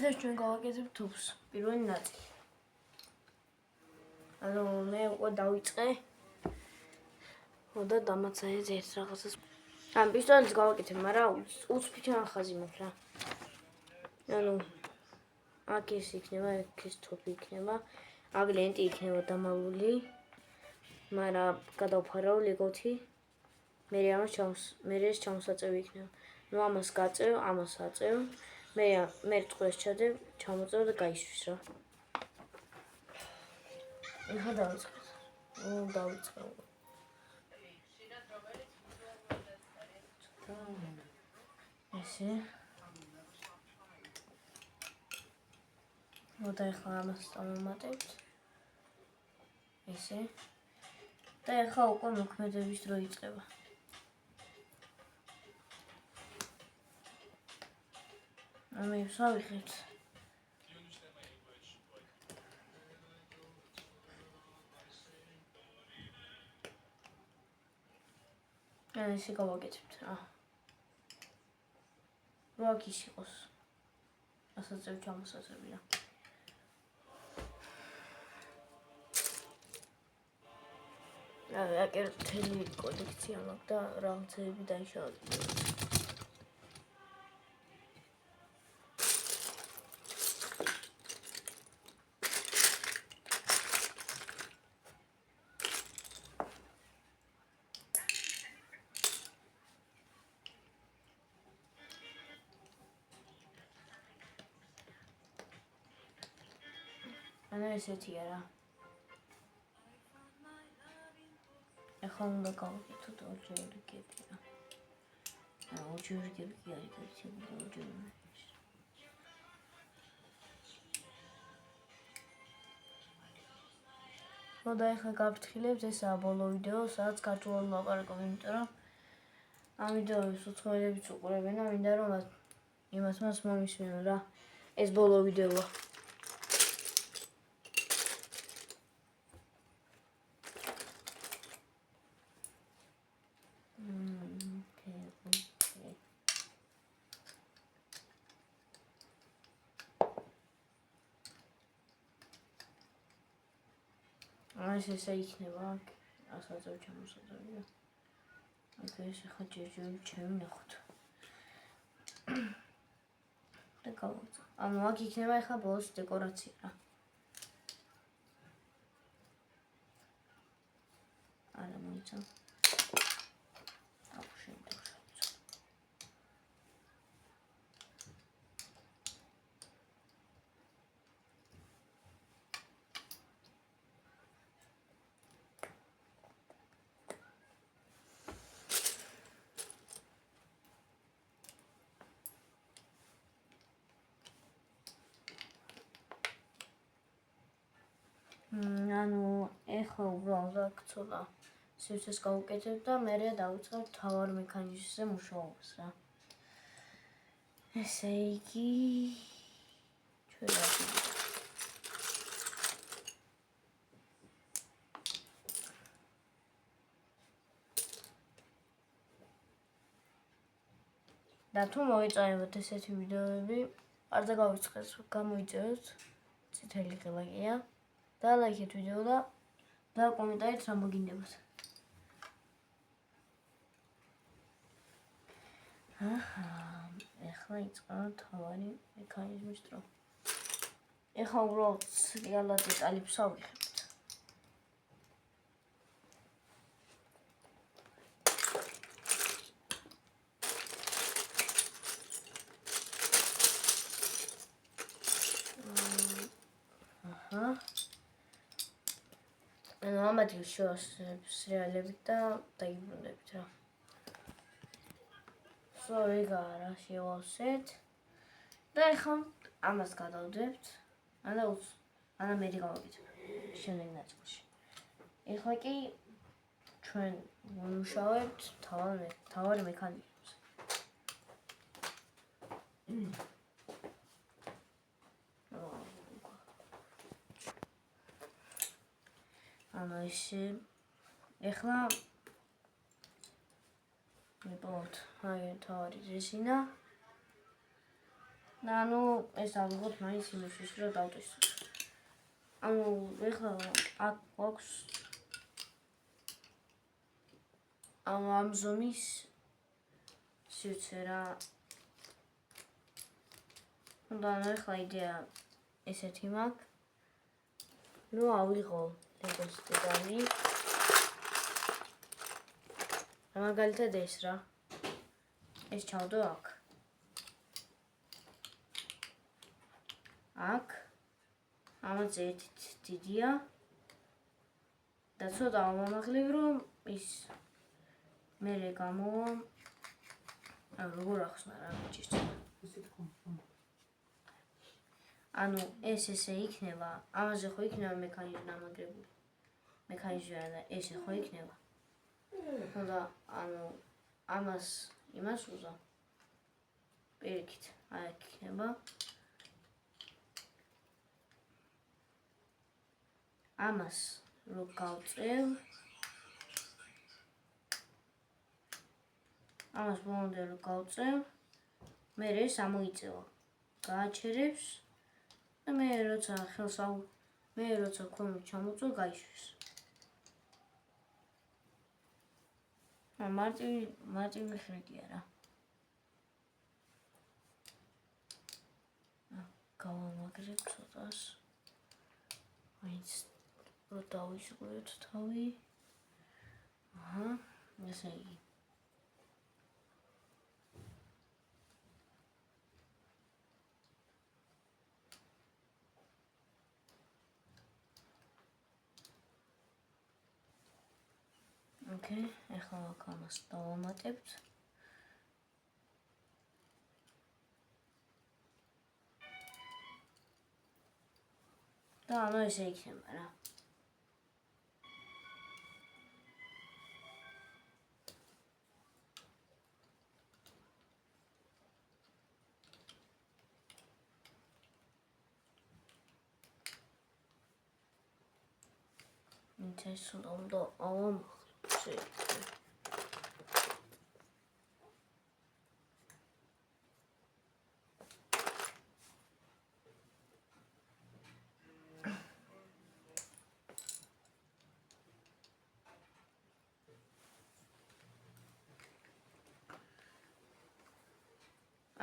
დღეს ჩვენ გავაკეთებთ თოფს, პირველი ნაწილი. ანუ მე უკვე დავიწყე. და დამაცაეთ ერთ რაღაცას. ან პისტოლეტს გავაკეთებ, მაგრამ უცბითი ახაზი მაქვს რა. ანუ აქ ეს იქნება, აქ ეს თოფი იქნება. აქ ლენტი იქნება დამალული. მაგრამ გადავფარავ ლეგოთი. მე ეს ჩამოსაწევი იქნება. ნუ ამას გაწევ, ამას აწევ. მე წყვილს ჩადებ, ჩამოწევ და გაისვის რა. ეხლა დავიწყეთ. დავიწყე. ესე. და ეხლა ამას დავამატებთ. ესე. და ეხლა უკვე მოქმედების დრო იწყება. ამის ავიხეთ. ესე გავაკეთებთ რა. რო აქ ის იყოს. ასაწევ ჩამოსაწევი რა. აქ ერთელი კოლექცია მაქვს და რაღაცები დაიშალა. ანუ ესეთია რა. ეხლა უნდა გავაკეთოთ ორჯერ გები რა. ორჯერ გები კი არის გაიცემული ორჯერ. და ეხლა გავფრთხილებთ, ესაა ბოლო ვიდეო, სადაც ქართულად ვლაპარაკობ, იმიტომ რომ ამ ვიდეოებს უცხოელებიც უყურებენ და მინდა რომ იმას მომისმენონ რა. ეს ბოლო ვიდეოა. ესე იქნება, ასაწევ ჩამოსაწევი და აქ ეს ახლა ჯერჯერობით შევინახოთ. და გავაკეთე. ანუ აქ იქნება ახლა ბოლოს დეკორაცია რა. არა მოიცა. ანუ ეხლა უბრალოდ აქ ცოტა სივრცეს გავუკეთებ და მერე დავიწყებ მთავარ მექანიზმზე მუშაობას რა. ესე იგი ჩვენ და თუ მოიწევთ ესეთი ვიდეოები, არ დაგავიწყეთ, გამოიწევთ, წითელი ღილაკია. და ლაიქეთ ვიდეო და კომენტარით რა მოგინდებათ. ეხლა იწყება თავარი მექანიზმის დრო. ეხლა უბრალოდ რეალად დეტალებს ავიღებთ. ანუ ამათი შევასრულებს რეალებით და დაიბრუნდებით რა. ეგაა რა შევავსეთ. და ეხლა ამას გადავდებთ. ანა მე გავაკეთებ შემდეგ ნაწილში. ეხლა კი ჩვენ ვიმუშავებთ თავარი მექანიზმზე. ანუ ესე ეხლა მიპოვოთ აი თავარი რეზინა და ანუ ეს ავიღოთ მაინც იმისთვის რომ დავტვისოთ. ანუ ეხლა აქ გვაქვს ამ ზომის სივრცე რა. და ანუ ეხლა იდეა ესეთი მაქვს. ნუ ავიღო ლეგოს დედალი. მაგალითად ეს რა. ეს ჩავდო აქ. აქ ამაზე ერთით დიდია და ცოტა ამამაღლებ რომ ის მერე გამოვა როგორ ახსნა რა მიჭირს. ანუ ეს ესე იქნება, ამაზე ხო იქნება მექანიზმი დამაგრებული. მექანიზმი და ესე ხო იქნება. და ანუ ამას იმას უზა. პირიქით, აი აქ იქნება. ამას რო გავწევ ამას ბოლომდე რო გავწევ მე ეს ამოიწევა გააჩერებს და მე როცა ქვემოთ ჩამოწვა გაიშვეს მარტივი ხრიკია რა გავამაგრებ ცოტას მაინც რო დავისკვირთ თავი. ესე იგი. ოკეი, ახლა აქ ამას დავამატებთ. და ანუ ესე იქნება რა. ეს უნდა ავამახლებ.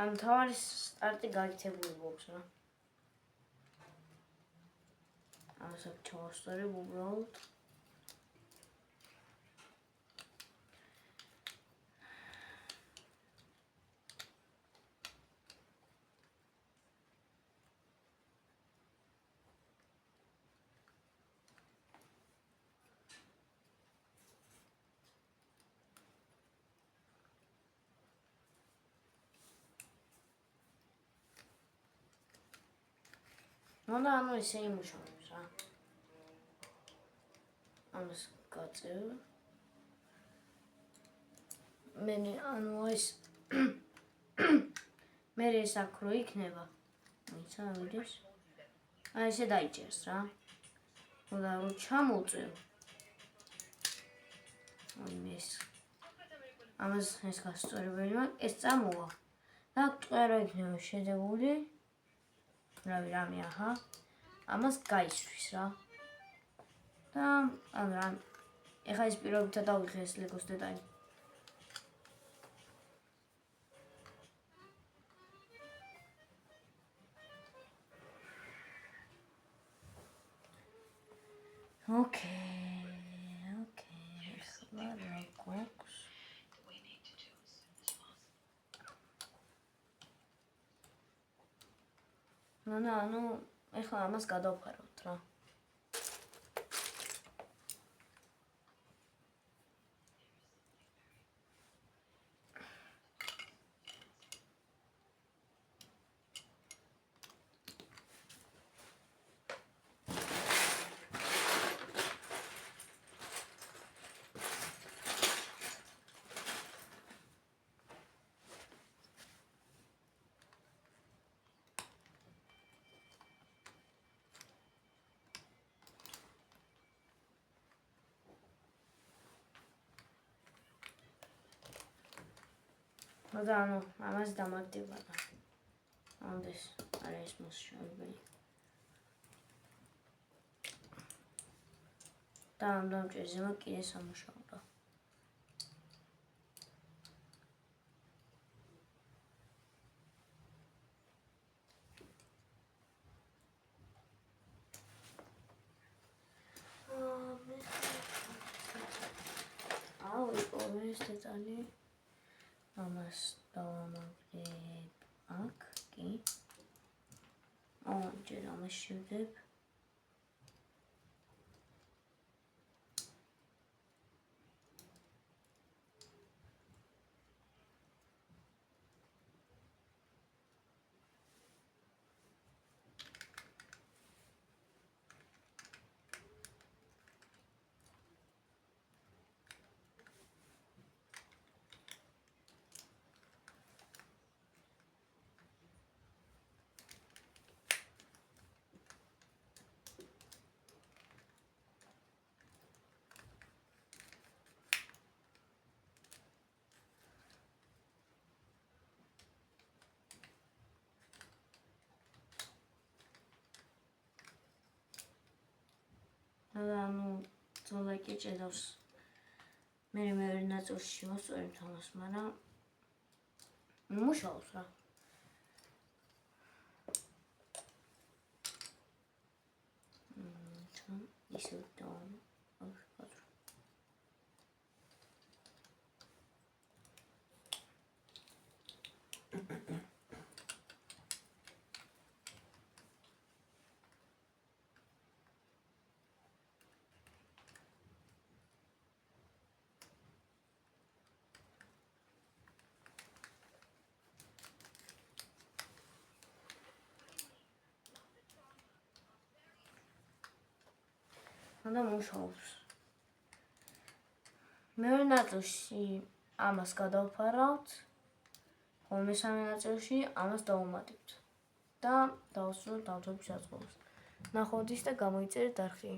ამ თავი სტარტი გაიქცებული გვაქვს რა. ამას აქ ჩავასწორებ უბრალოდ. Onda ანუ ესე იმუშავებს რა. ამას გაწევ. მე ანუ ეს მე ეს აქ რო იქნება. ისა ვიდეს. აი ესე დაიჭერს რა. უნდა რომ ჩამოწევ. აი ეს. ამას ეს გასწორებელი მაქვს. ეს წამოვა. და წერა იქნება შედებული. რავი რამე აჰა ამას გაისვრის რა და ანუ ეხა ეს პირობითად დავიღე ეს ლეგოს დედალი ოკეი ახლა რა გვაქვს ანუ ეხლა ამას გადავფარავთ რა. და ანუ ამას დამაგდება და ამდეს არის მოსშორებელი. და ამ დამჭერზე კიდე სამუშაო. ეს დეტალი ამას დავამაგრებ აქ კი ჯერ ამას შევდებ ანუ ზოლა კი ჭედავს მე მეორე ნაწილში შევასწორებ ამას, მაგრამ მუშაობს რა. ისევ და მუშაობს. მეორე ნაწილში ამას გადავფარავთ, ხოლო მესამე ნაწილში ამას დავუმატებთ და დავსრულებთ ავტობის აწყობას. ნახვამდის და გამოიწერეთ არხი.